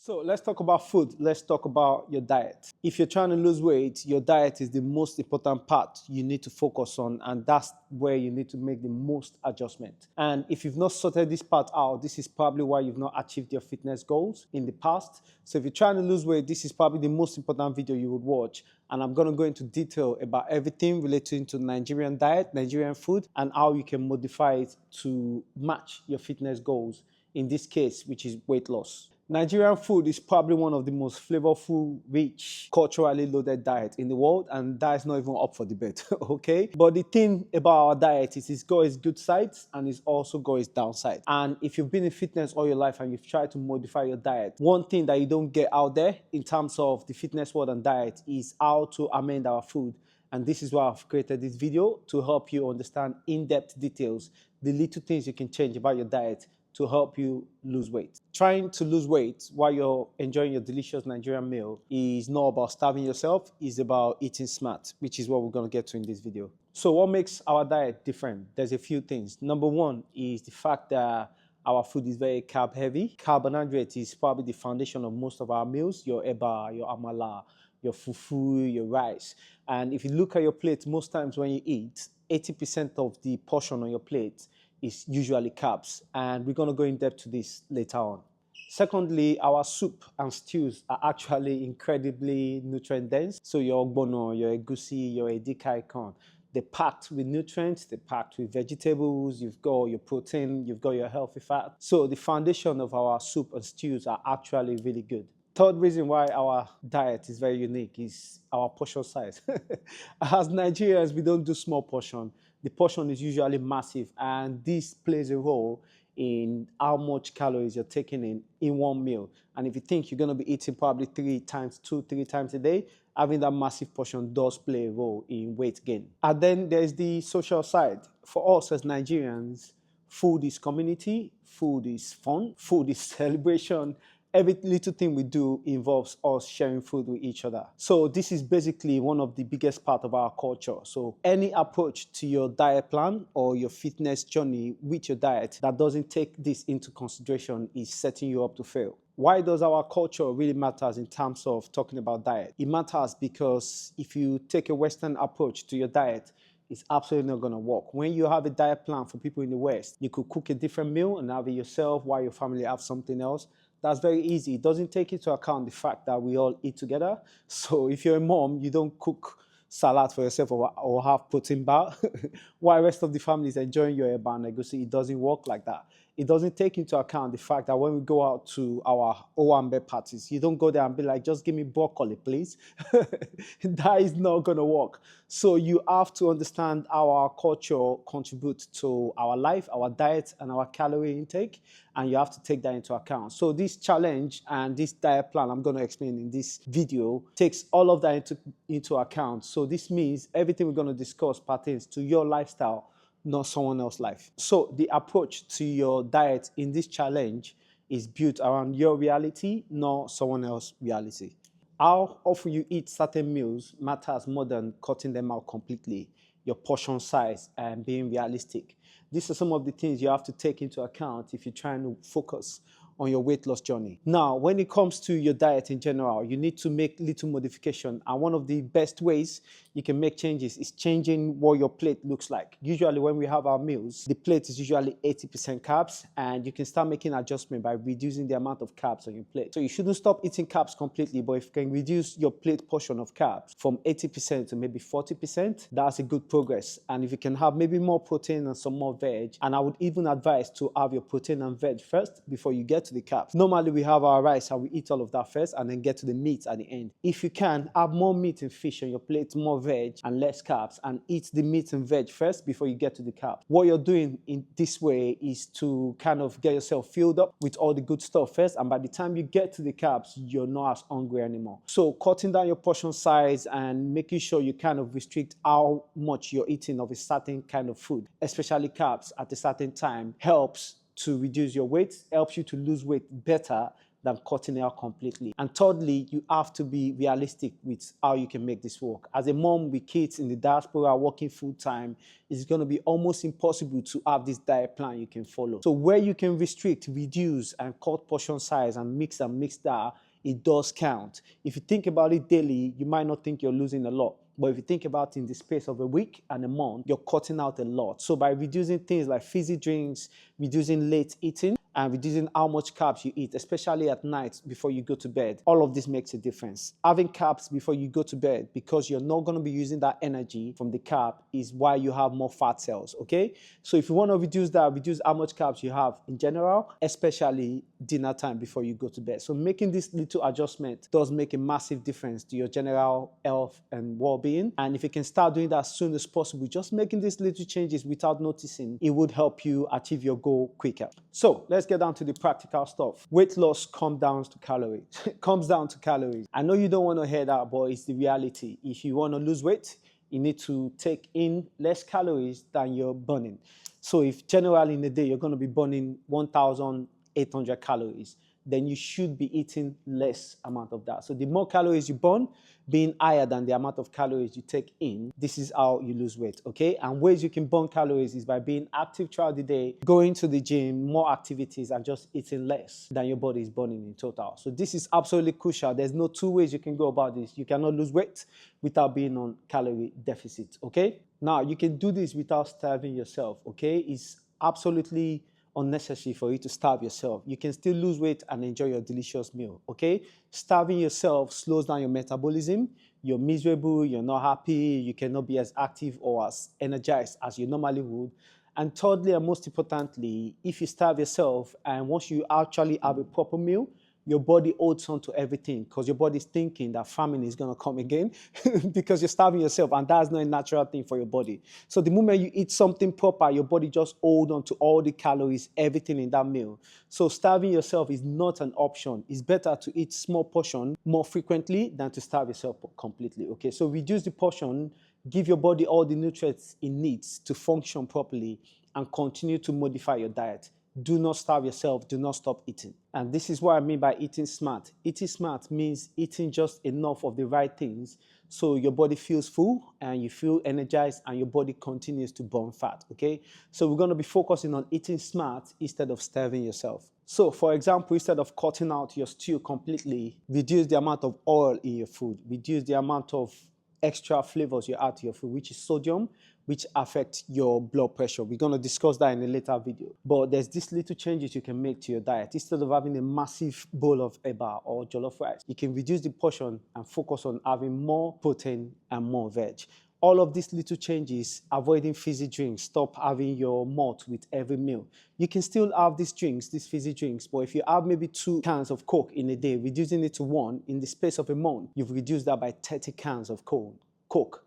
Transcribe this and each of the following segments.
So let's talk about food. Let's talk about your diet. If you're trying to lose weight, your diet is the most important part you need to focus on, and that's where you need to make the most adjustment. And if you've not sorted this part out, this is probably why you've not achieved your fitness goals in the past. So if you're trying to lose weight, this is probably the most important video you would watch. And I'm going to go into detail about everything relating to Nigerian diet, Nigerian food, and how you can modify it to match your fitness goals, in this case, which is weight loss. Nigerian food is probably one of the most flavorful, rich, culturally loaded diet in the world, and that is not even up for debate, okay? But the thing about our diet is it's got its good sides and it's also got its downside. And if you've been in fitness all your life and you've tried to modify your diet, one thing that you don't get out there in terms of the fitness world and diet is how to amend our food. And this is why I've created this video, to help you understand in-depth details, the little things you can change about your diet to help you lose weight. Trying to lose weight while you're enjoying your delicious Nigerian meal is not about starving yourself, it's about eating smart, which is what we're going to get to in this video. So what makes our diet different? There's a few things. Number one is the fact that our food is very carb heavy. Carbohydrate is probably the foundation of most of our meals, your eba, your amala, your fufu, your rice. And if you look at your plate, most times when you eat, 80% of the portion on your plate is usually carbs, and we're going to go in depth to this later on. Secondly, our soup and stews are actually incredibly nutrient dense. So your ogbono, your egusi, your edikaikon, they're packed with nutrients, they're packed with vegetables, you've got your protein, you've got your healthy fat. So the foundation of our soup and stews are actually really good. Third reason why our diet is very unique is our portion size. As Nigerians, we don't do small portion. The portion is usually massive, and this plays a role in how much calories you're taking in one meal. And if you think you're going to be eating probably 3 times a day, having that massive portion does play a role in weight gain. And then there's the social side. For us as Nigerians, food is community, food is fun, food is celebration. Every little thing we do involves us sharing food with each other. So this is basically one of the biggest part of our culture. So any approach to your diet plan or your fitness journey with your diet that doesn't take this into consideration is setting you up to fail. Why does our culture really matters in terms of talking about diet? It matters because if you take a Western approach to your diet, it's absolutely not going to work. When you have a diet plan for people in the West, you could cook a different meal and have it yourself while your family have something else. That's very easy. It doesn't take into account the fact that we all eat together. So if you're a mom, you don't cook salad for yourself or have protein bar while the rest of the family is enjoying your eba and egusi. It doesn't work like that. It doesn't take into account the fact that when we go out to our Owambe parties, you don't go there and be like, just give me broccoli, please. That is not going to work. So you have to understand how our culture contributes to our life, our diet, and our calorie intake, and you have to take that into account. So this challenge and this diet plan I'm going to explain in this video takes all of that into account. So this means everything we're going to discuss pertains to your lifestyle, not someone else's life. So the approach to your diet in this challenge is built around your reality, not someone else's reality. How often you eat certain meals matters more than cutting them out completely. Your portion size and being realistic. These are some of the things you have to take into account if you're trying to focus on your weight loss journey. Now, when it comes to your diet in general, you need to make little modification. And one of the best ways you can make changes is changing what your plate looks like. Usually when we have our meals, the plate is usually 80% carbs, and you can start making adjustment by reducing the amount of carbs on your plate. So you shouldn't stop eating carbs completely, but if you can reduce your plate portion of carbs from 80% to maybe 40%, that's a good progress. And if you can have maybe more protein and some more veg, and I would even advise to have your protein and veg first before you get to the carbs. Normally we have our rice and we eat all of that first and then get to the meat at the end. If you can, have more meat and fish on your plate, more veg and less carbs, and eat the meat and veg first before you get to the carbs. What you're doing in this way is to kind of get yourself filled up with all the good stuff first, and by the time you get to the carbs, you're not as hungry anymore. So cutting down your portion size and making sure you kind of restrict how much you're eating of a certain kind of food, especially carbs at a certain time, helps to reduce your weight, helps you to lose weight better than cutting it out completely. And thirdly, you have to be realistic with how you can make this work. As a mom with kids in the diaspora working full time, it's going to be almost impossible to have this diet plan you can follow. So where you can restrict, reduce, and cut portion size and mix that, it does count. If you think about it daily, you might not think you're losing a lot. But if you think about it in the space of a week and a month, you're cutting out a lot. So by reducing things like fizzy drinks, reducing late eating, and reducing how much carbs you eat, especially at night before you go to bed, all of this makes a difference. Having carbs before you go to bed, because you're not going to be using that energy from the carb, is why you have more fat cells, okay? So if you want to reduce that, reduce how much carbs you have in general, especially dinner time before you go to bed. So making this little adjustment does make a massive difference to your general health and well-being. And if you can start doing that as soon as possible, just making these little changes without noticing, it would help you achieve your goal quicker. So let's get down to the practical stuff. Weight loss comes down to calories. Comes down to calories. I know you don't want to hear that, but it's the reality. If you want to lose weight, you need to take in less calories than you're burning. So if generally in a day you're going to be burning 1,800 calories, then you should be eating less amount of that. So the more calories you burn, being higher than the amount of calories you take in, this is how you lose weight, okay? And ways you can burn calories is by being active throughout the day, going to the gym, more activities, and just eating less than your body is burning in total. So this is absolutely crucial. There's no two ways you can go about this. You cannot lose weight without being on calorie deficit, okay? Now, you can do this without starving yourself, okay? It's absolutely unnecessary for you to starve yourself. You can still lose weight and enjoy your delicious meal, okay? Starving yourself slows down your metabolism. You're miserable, you're not happy, you cannot be as active or as energized as you normally would. And thirdly, and most importantly, if you starve yourself and once you actually have a proper meal, your body holds on to everything because your body is thinking that famine is going to come again because you're starving yourself, and that's not a natural thing for your body. So the moment you eat something proper, your body just holds on to all the calories, everything in that meal. So starving yourself is not an option. It's better to eat small portion more frequently than to starve yourself completely. Okay, so reduce the portion, give your body all the nutrients it needs to function properly, and continue to modify your diet. Do not starve yourself. Do not stop eating. And this is what I mean by eating smart. Eating smart means eating just enough of the right things so your body feels full and you feel energized and your body continues to burn fat, okay? So we're going to be focusing on eating smart instead of starving yourself. So for example, instead of cutting out your stew completely, reduce the amount of oil in your food, reduce the amount of extra flavors you add to your food, which is sodium, which affects your blood pressure. We're going to discuss that in a later video. But there's these little changes you can make to your diet. Instead of having a massive bowl of eba or jollof rice, you can reduce the portion and focus on having more protein and more veg. All of these little changes, avoiding fizzy drinks, stop having your malt with every meal. You can still have these drinks, these fizzy drinks, but if you have maybe 2 cans of Coke in a day, reducing it to 1 in the space of a month, you've reduced that by 30 cans of Coke.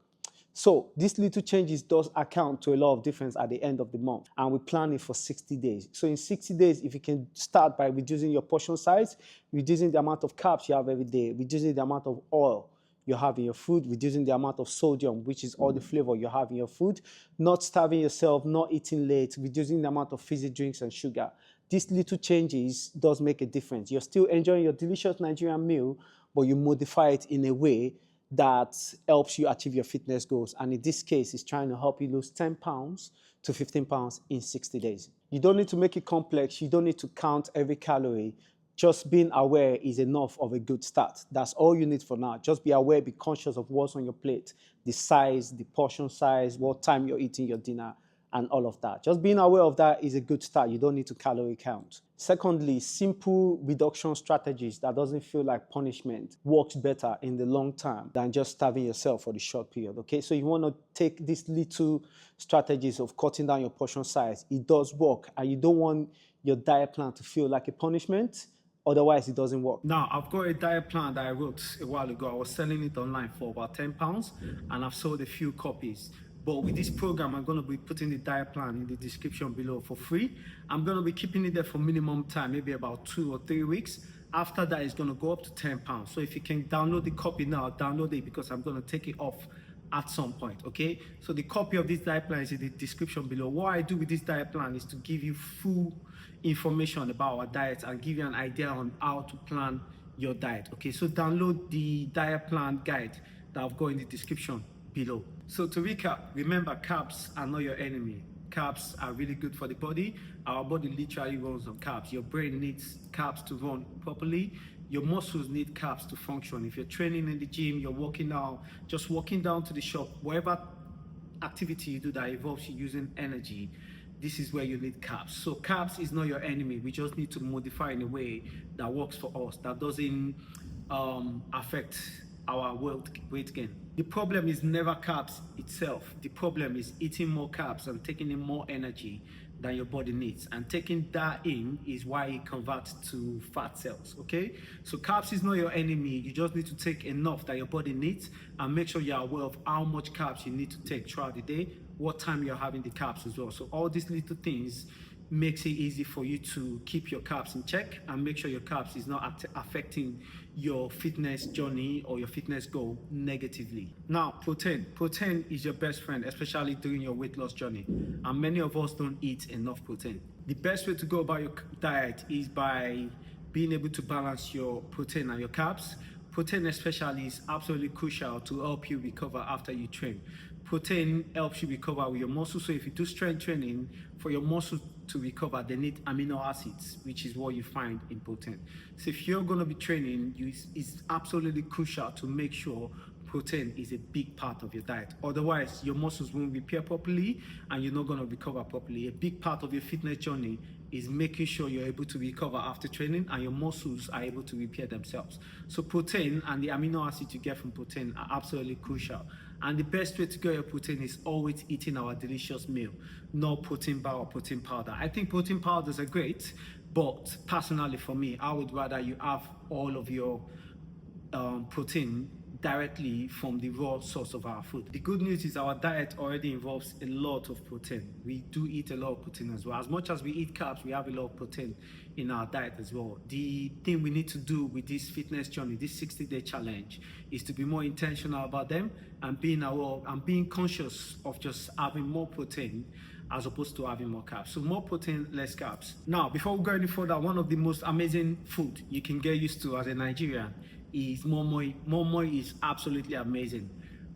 So these little changes does account to a lot of difference at the end of the month, and we plan it for 60 days. So in 60 days, if you can start by reducing your portion size, reducing the amount of carbs you have every day, reducing the amount of oil you have in your food, reducing the amount of sodium, which is all the flavor you have in your food, not starving yourself, not eating late, reducing the amount of fizzy drinks and sugar. These little changes does make a difference. You're still enjoying your delicious Nigerian meal, but you modify it in a way that helps you achieve your fitness goals. And in this case, it's trying to help you lose 10 pounds to 15 pounds in 60 days. You don't need to make it complex. You don't need to count every calorie. Just being aware is enough of a good start. That's all you need for now. Just be aware, be conscious of what's on your plate, the size, the portion size, what time you're eating your dinner, and all of that. Just being aware of that is a good start. You don't need to calorie count. Secondly, simple reduction strategies that doesn't feel like punishment works better in the long term than just starving yourself for the short period, okay? So you want to take these little strategies of cutting down your portion size. It does work, and you don't want your diet plan to feel like a punishment. Otherwise, it doesn't work. Now, I've got a diet plan that I wrote a while ago. I was selling it online for about 10 pounds, and I've sold a few copies. But with this program, I'm going to be putting the diet plan in the description below for free. I'm going to be keeping it there for minimum time, maybe about 2 or 3 weeks. After that, it's going to go up to 10 pounds. So if you can download the copy now, download it, because I'm going to take it off at some point. Okay, so the copy of this diet plan is in the description below. What I do with this diet plan is to give you full information about our diet and give you an idea on how to plan your diet. Okay, so download the diet plan guide that I've got in the description below. So to recap, remember, carbs are not your enemy. Carbs are really good for the body. Our body literally runs on carbs. Your brain needs carbs to run properly. Your muscles need carbs to function. If you're training in the gym, you're working out, just walking down to the shop, whatever activity you do that involves you using energy, this is where you need carbs. So carbs is not your enemy. We just need to modify in a way that works for us, that doesn't affect our weight gain. The problem is never carbs itself. The problem is eating more carbs and taking in more energy than your body needs, and taking that in is why it converts to fat cells. Okay, so carbs is not your enemy. You just need to take enough that your body needs, and make sure you're aware of how much carbs you need to take throughout the day, what time you're having the carbs as well. So all these little things makes it easy for you to keep your carbs in check and make sure your carbs is not affecting your fitness journey or your fitness goal negatively. Now, protein is your best friend, especially during your weight loss journey, and many of us don't eat enough protein. The best way to go about your diet is by being able to balance your protein and your carbs. Protein especially is absolutely crucial to help you recover after you train. Protein helps you recover with your muscles. So if you do strength training, for your muscles to recover, they need amino acids, which is what you find in protein. So if you're going to be training, it's absolutely crucial to make sure protein is a big part of your diet. Otherwise, your muscles won't repair properly and you're not going to recover properly. A big part of your fitness journey is making sure you're able to recover after training and your muscles are able to repair themselves. So protein and the amino acids you get from protein are absolutely crucial. And the best way to get your protein is always eating our delicious meal, not protein bar or protein powder. I think protein powders are great, but personally for me, I would rather you have all of your protein directly from the raw source of our food. The good news is our diet already involves a lot of protein. We do eat a lot of protein as well. As much as we eat carbs, we have a lot of protein in our diet as well. The thing we need to do with this fitness journey, this 60-day challenge, is to be more intentional about them and being aware and being conscious of just having more protein as opposed to having more carbs. So more protein, less carbs. Now, before we go any further, one of the most amazing food you can get used to as a Nigerian is moimoi. Moimoi is absolutely amazing,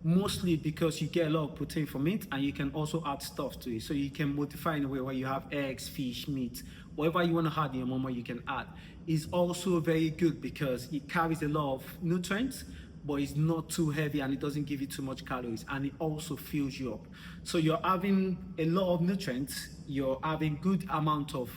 mostly because you get a lot of protein from it and you can also add stuff to it. So you can modify in a way where you have eggs, fish, meat, whatever you want to add in your moimoi you can add. It's also very good because it carries a lot of nutrients, but it's not too heavy and it doesn't give you too much calories, and it also fills you up. So you're having a lot of nutrients, you're having good amount of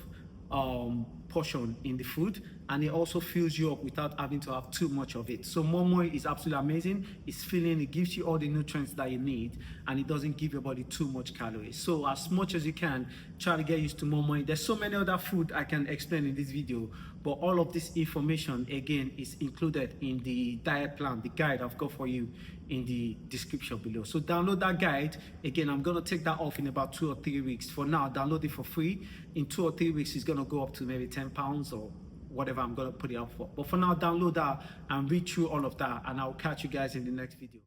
portion in the food, and it also fills you up without having to have too much of it. So moimoi is absolutely amazing. It's filling, it gives you all the nutrients that you need, and it doesn't give your body too much calories. So as much as you can, try to get used to moimoi. There's so many other food I can explain in this video, but all of this information again is included in the diet plan, the guide I've got for you in the description below. So download that guide. Again, I'm going to take that off in about 2 or 3 weeks. For now, download it for free. In 2 or 3 weeks, it's going to go up to maybe 10 pounds or whatever I'm going to put it up for. But for now, download that and read through all of that, and I'll catch you guys in the next video.